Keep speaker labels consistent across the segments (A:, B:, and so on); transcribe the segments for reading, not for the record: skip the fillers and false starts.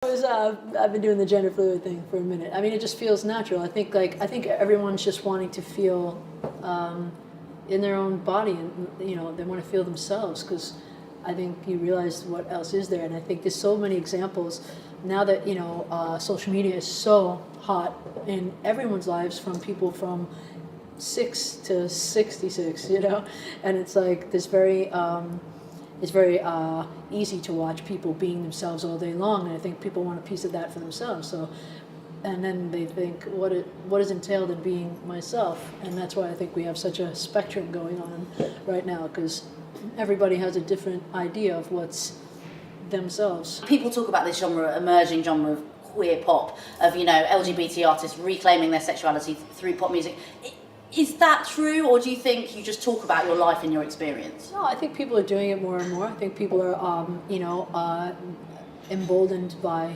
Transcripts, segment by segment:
A: I've been doing the gender fluid thing for a minute. I mean, it just feels natural. I think everyone's just wanting to feel in their own body, and they want to feel themselves, because I think you realize what else is there. And I think there's so many examples now that social media is so hot in everyone's lives, from people from 6 to 66, and it's like this very. It's very easy to watch people being themselves all day long, and I think people want a piece of that for themselves. So, and then they think, what is entailed in being myself? And that's why I think we have such a spectrum going on right now, because everybody has a different idea of what's themselves.
B: People talk about this genre, emerging genre of queer pop, of LGBT artists reclaiming their sexuality through pop music. Is that true, or do you think you just talk about your life and your experience?
A: No, I think people are doing it more and more. I think people are, emboldened by,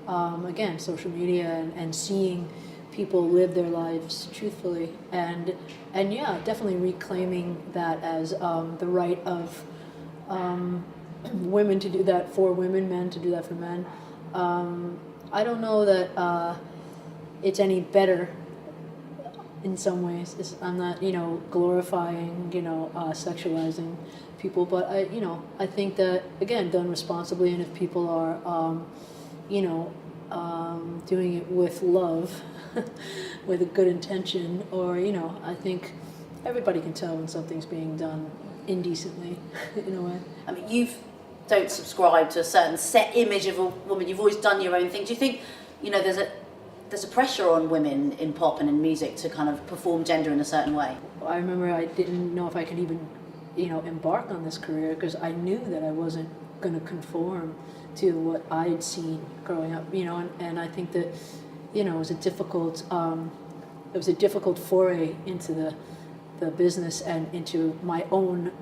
A: again, social media and seeing people live their lives truthfully, and yeah, definitely reclaiming that as the right of women to do that for women, men to do that for men. I don't know that it's any better. In some ways, I'm not, glorifying, sexualizing people, but I think that, again, done responsibly, and if people are, doing it with love, with a good intention, or I think everybody can tell when something's being done indecently, in a way.
B: I mean, you don't subscribe to a certain set image of a woman. You've always done your own thing. Do you think, there's a pressure on women in pop and in music to kind of perform gender in a certain way?
A: I remember I didn't know if I could even, embark on this career, because I knew that I wasn't going to conform to what I had seen growing up, and I think that, it was a difficult foray into the business and into my own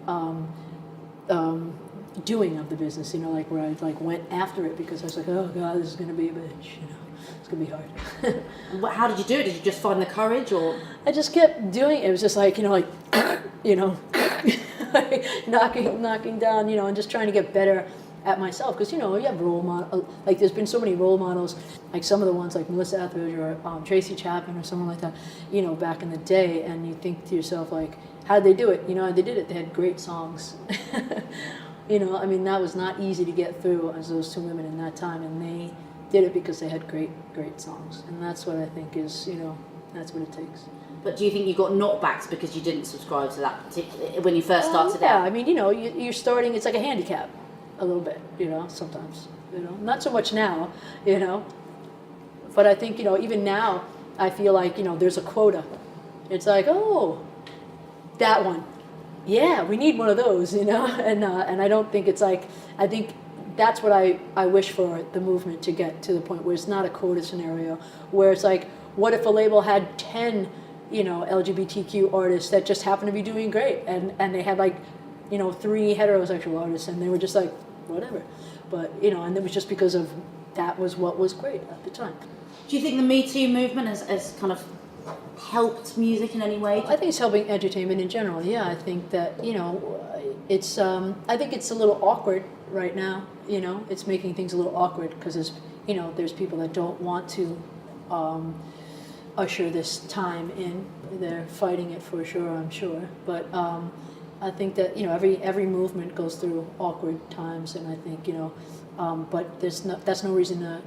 A: doing of the business, where I went after it, because I was like, oh God, this is going to be a bitch, It's going to be hard.
B: How did you do it? Did you just find the courage, or?
A: I just kept doing it. It was just like, knocking down, and just trying to get better at myself. Because, you have role model, there's been so many role models, like some of the ones like Melissa Etheridge or Tracy Chapman or someone like that, back in the day. And you think to yourself, like, how did they do it? They did it. They had great songs. That was not easy to get through as those two women in that time. And they did it because they had great songs, and that's what I think is, that's what it takes.
B: But do you think you got knockbacks because you didn't subscribe to that particular, when you first started
A: out?
B: Yeah,
A: you're starting, it's like a handicap, a little bit, sometimes, not so much now, but I think, even now, I feel like, there's a quota. It's like, oh, that one, yeah, we need one of those, and I don't think it's like, I think that's what I wish for the movement to get to the point where it's not a quota scenario, where it's like, what if a label had 10, LGBTQ artists that just happen to be doing great, and they had 3 heterosexual artists, and they were just like, whatever. But, and it was just because of that was what was great at the time.
B: Do you think the Me Too movement has kind of helped music in any way?
A: I think it's helping entertainment in general, yeah. I think that, it's, I think it's a little awkward right now, it's making things a little awkward, because there's people that don't want to usher this time in. They're fighting it for sure, I'm sure. But I think that, every movement goes through awkward times, and I think, but that's no reason to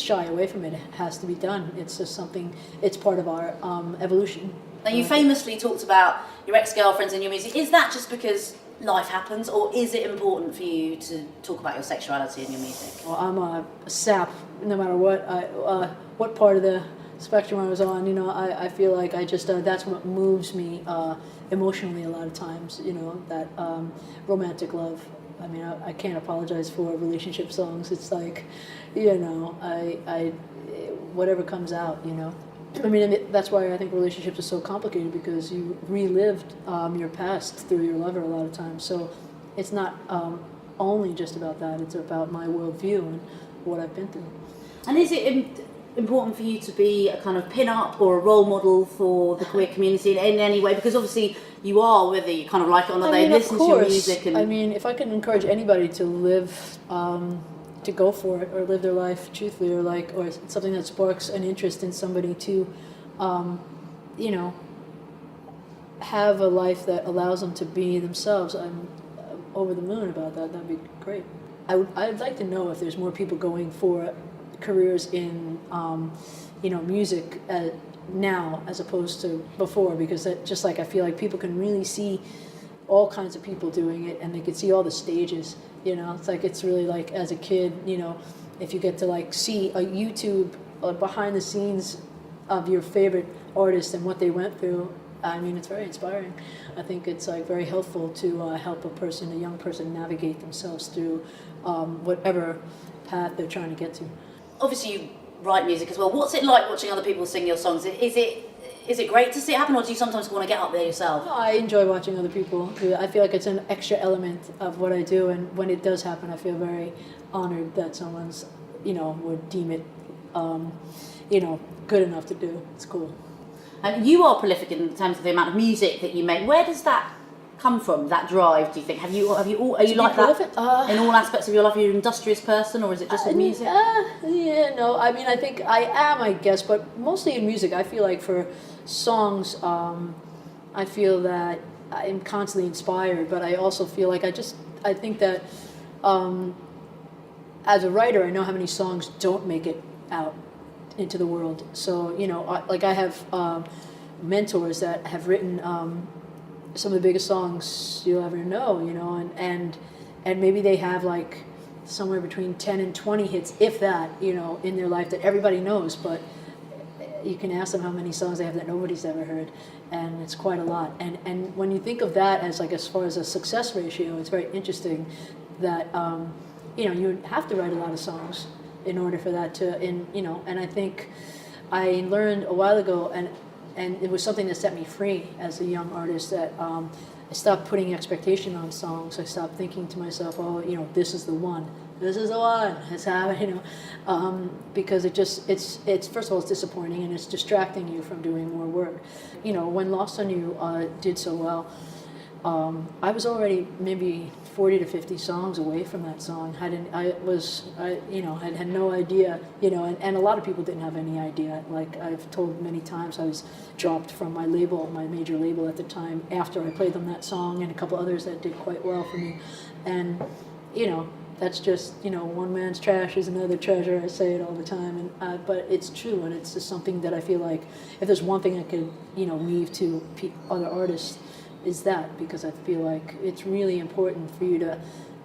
A: shy away from it. It has to be done. It's just something, it's part of our evolution.
B: Now, you famously talked about your ex-girlfriends and your music. Is that just because life happens, or is it important for you to talk about your sexuality in your music?
A: Well, I'm a sap, no matter what part of the spectrum I was on. I feel like I just that's what moves me emotionally a lot of times. That romantic love. I can't apologize for relationship songs. It's like, I whatever comes out. That's why I think relationships are so complicated, because you relived your past through your lover a lot of times. So it's not only just about that. It's about my worldview and what I've been through.
B: And is it important for you to be a kind of pin-up or a role model for the queer community in any way? Because obviously you are, whether you kind of like it or not, they listen to your music. And
A: if I can encourage anybody to live to go for it or live their life truthfully, or something that sparks an interest in somebody to, you know, have a life that allows them to be themselves. I'm over the moon about that. That'd be great. I'd like to know if there's more people going for careers in, music now as opposed to before, because just like I feel like people can really see all kinds of people doing it, and they can see all the stages. It's like, it's really like, as a kid, if you get to like see a YouTube behind the scenes of your favorite artist and what they went through. I mean, it's very inspiring. I think it's like very helpful to help a young person navigate themselves through whatever path they're trying to get to.
B: Obviously, you write music as well. What's it like watching other people sing your songs? Is it great to see it happen, or do you sometimes want to get up there yourself?
A: No, I enjoy watching other people do it. I feel like it's an extra element of what I do, and when it does happen, I feel very honored that someone's, would deem it, good enough to do. It's cool.
B: And you are prolific in terms of the amount of music that you make. Where does that come from? That drive? Do you think? Are you like that in all aspects of your life? Are you an industrious person, or is it just with music?
A: Yeah, no. I mean, I think I am, I guess, but mostly in music. I feel like for songs, I feel that I'm constantly inspired, but I also feel like I think that as a writer, I know how many songs don't make it out into the world. So, I have mentors that have written some of the biggest songs you'll ever know, and maybe they have like somewhere between 10 and 20 hits, if that, in their life that everybody knows, but you can ask them how many songs they have that nobody's ever heard, and it's quite a lot. And when you think of that as far as a success ratio, it's very interesting that, you have to write a lot of songs in order for that to, and I think I learned a while ago, and it was something that set me free as a young artist, that I stopped putting expectation on songs. I stopped thinking to myself, this is the one. This is the one. It's happening, because it's first of all, it's disappointing, and it's distracting you from doing more work. When Lost on You did so well, I was already maybe 40 to 50 songs away from that song. I had no idea, and a lot of people didn't have any idea. Like I've told many times, I was dropped from my major label at the time, after I played them that song and a couple others that did quite well for me. And, that's just, one man's trash is another treasure. I say it all the time, but it's true, and it's just something that I feel like if there's one thing I could, leave to other artists, is that, because I feel like it's really important for you to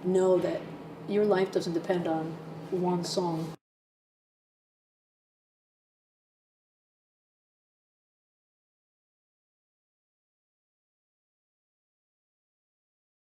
A: know that your life doesn't depend on one song.